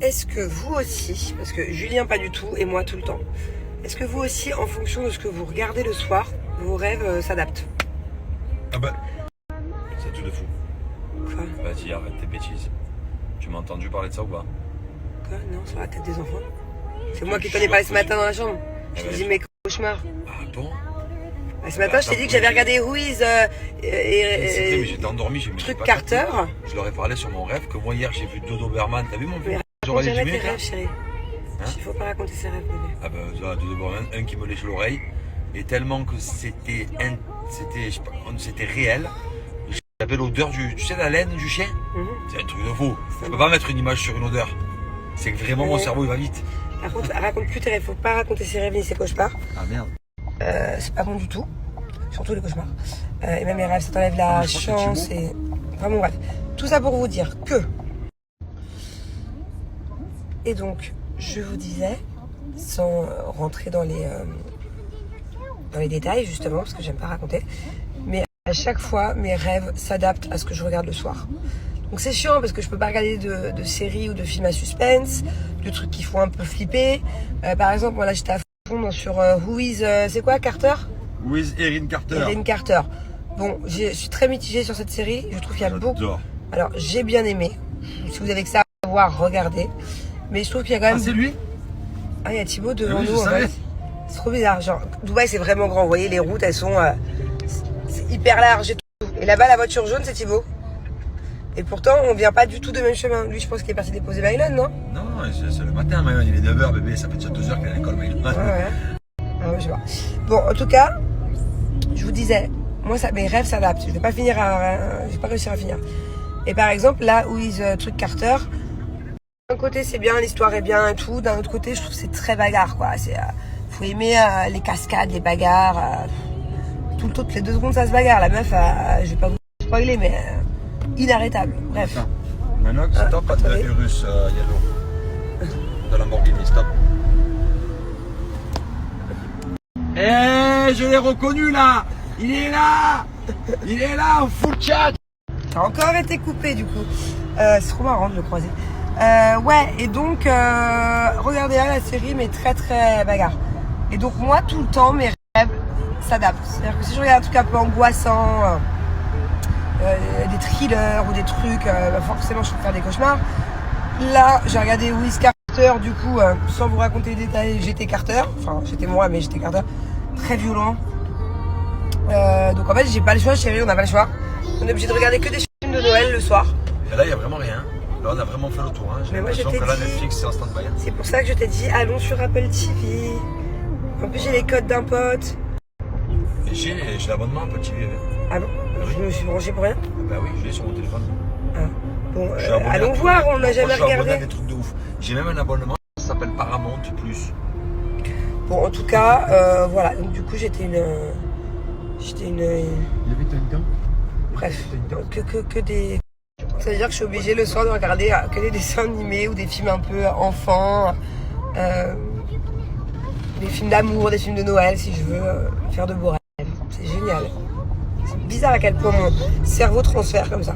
est-ce que vous aussi, parce que Julien pas du tout et moi tout le temps, est-ce que vous aussi, en fonction de ce que vous regardez le soir, vos rêves s'adaptent? Ah bah, c'est un truc de fou. Quoi? Vas-y, arrête tes bêtises. Tu m'as entendu parler de ça ou pas? Quoi? Non, sur la tête des enfants. C'est moi qui t'en ai parlé ce matin dans la chambre. Je te dis mes cauchemars. Ah bon? Ce matin, je t'ai dit que j'avais regardé Who is C'est vrai, mais j'étais endormi, j'ai truc pas Carter. capté. Je leur ai parlé sur mon rêve, que moi hier j'ai vu Dodo Berman. T'as vu mon film? Raconte jamais tes là rêves, chérie. Il faut pas raconter ses rêves, bébé. Ah bah, Dodo Berman, un qui me lèche l'oreille. Et tellement que c'était réel. J'avais l'odeur tu sais, la laine du chien. C'est un truc de fou. Je peux pas mettre une image sur une odeur. C'est que vraiment mon cerveau il va vite. Par contre, raconte plus tes rêves. Faut pas raconter ses rêves ni ses cauchemars. Ah merde. C'est pas bon du tout. Surtout les cauchemars. Et même les rêves, ça t'enlève la chance. Et... Enfin bon, bref. Tout ça pour vous dire que... Et donc, je vous disais, sans rentrer dans les détails, justement, parce que j'aime pas raconter, mais à chaque fois, mes rêves s'adaptent à ce que je regarde le soir. Donc c'est chiant parce que je peux pas regarder de séries ou de films à suspense, de trucs qui font un peu flipper. Par exemple, moi là, j'étais à fond sur Who is... c'est quoi, Carter? Who is Erin Carter? Erin Carter. Bon, je suis très mitigée sur cette série. Je trouve qu'il y a beaucoup... Alors, j'ai bien aimé. Si vous avez que ça à voir, regardez. Mais je trouve qu'il y a quand même... Ah, c'est lui? Ah, il y a Thibaut devant oui, nous, en fait. C'est trop bizarre. Genre, Dubaï, c'est vraiment grand. Vous voyez, les routes, elles sont... c'est hyper large et tout. Et là-bas, la voiture jaune, c'est Thibaut. Et pourtant, on vient pas du tout de même chemin. Lui, je pense qu'il est parti déposer Maïlon, non? Non, c'est le matin, Maïlon. Il est 9h, bébé. Ça fait déjà 2 heures qu'il est à l'école, Maïlon. Ouais. Ah, ouais, je sais pas. Bon, en tout cas, je vous disais, moi, mes rêves s'adaptent. Je vais pas finir je vais pas réussir à finir. Et par exemple, là où ils truc Carter, d'un côté, c'est bien, l'histoire est bien et tout. D'un autre côté, je trouve que c'est très bagarre, quoi. Faut aimer les cascades, les bagarres. Toutes les 2 secondes, ça se bagarre. La meuf, je vais pas vous spoiler, mais inarrêtable. Bref. Attends. Manox, stop, pas de Urus Yellow. De Lamborghini, stop. Eh, je l'ai reconnu là. Il est là. Il est là, en full chat. T'as encore été coupé, du coup. C'est trop marrant de le croiser. Ouais, et donc, regardez là la série, mais très très bagarre. Et donc, moi, tout le temps, mes rêves s'adaptent. C'est-à-dire que si je regarde un truc un peu angoissant, des thrillers ou des trucs, forcément, je peux faire des cauchemars. Là, j'ai regardé Who is Carter, du coup, sans vous raconter les détails, j'étais Carter. Enfin, j'étais moi, mais j'étais Carter. Très violent. Donc, en fait, j'ai pas le choix, chérie, on n'a pas le choix. On est obligé de regarder que des films de Noël le soir. Et là, il n'y a vraiment rien. Là, on a vraiment fait le tour. Hein. J'ai l'impression que là, Netflix, c'est en stand-by. C'est pour ça que je t'ai dit, allons sur Apple TV. En plus, j'ai les codes d'un pote. Et j'ai l'abonnement Apple TV. Ah bon? Je me suis branché pour rien? Bah oui, je l'ai sur mon téléphone. Ah. Bon, allons voir, on n'a jamais regardé. Je suis abonné à des trucs de ouf. J'ai même un abonnement, ça s'appelle Paramount Plus. Bon, en tout cas, voilà. Donc, du coup, j'étais une... Il y avait un temps. Bref, que des... Ça veut dire que je suis obligée le soir de regarder que des dessins animés ou des films un peu enfants, des films d'amour, des films de Noël, si je veux faire de beaux rêves. C'est génial. C'est bizarre à quel point mon cerveau transfère comme ça.